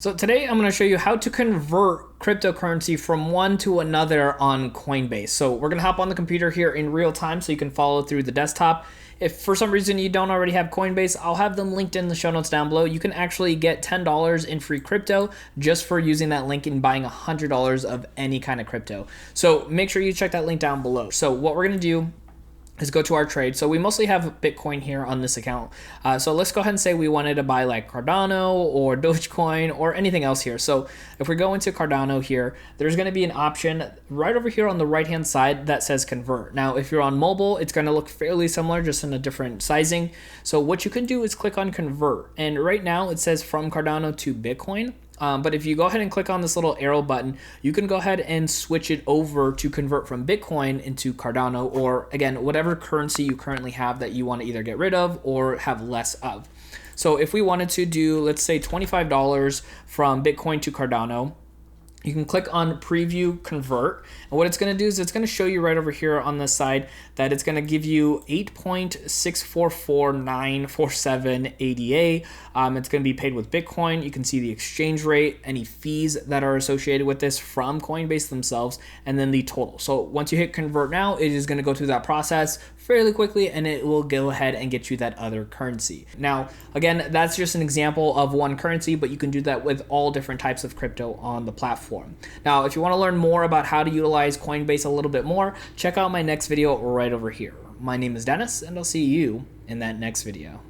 So today I'm going to show you how to convert cryptocurrency from one to another on Coinbase. So we're going to hop on the computer here in real time so you can follow through the desktop. If for some reason you don't already have Coinbase, I'll have them linked in the show notes down below. You can actually get $10 in free crypto just for using that link and buying $100 of any kind of crypto. So make sure you check that link down below. So what we're going to do is go to our trade. So we mostly have Bitcoin here on this account. So let's go ahead and say we wanted to buy like Cardano or Dogecoin or anything else here. So if we go into Cardano here, there's going to be an option right over here on the right hand side that says convert. Now, if you're on mobile, it's going to look fairly similar, just in a different sizing. So what you can do is click on convert. And right now it says from Cardano to Bitcoin. But if you go ahead and click on this little arrow button, you can go ahead and switch it over to convert from Bitcoin into Cardano, or again, whatever currency you currently have that you want to either get rid of or have less of. So if we wanted to do, let's say $25 from Bitcoin to Cardano, you can click on preview convert, and what it's going to do is it's going to show you right over here on this side that it's going to give you 8.644947 ADA. It's going to be paid with Bitcoin. You can see the exchange rate, any fees that are associated with this from Coinbase themselves, and then the total. So once you hit convert now, it is going to go through that process fairly quickly, and it will go ahead and get you that other currency. Now, again, that's just an example of one currency, but you can do that with all different types of crypto on the platform. Now, if you want to learn more about how to utilize Coinbase a little bit more, check out my next video right over here. My name is Dennis, and I'll see you in that next video.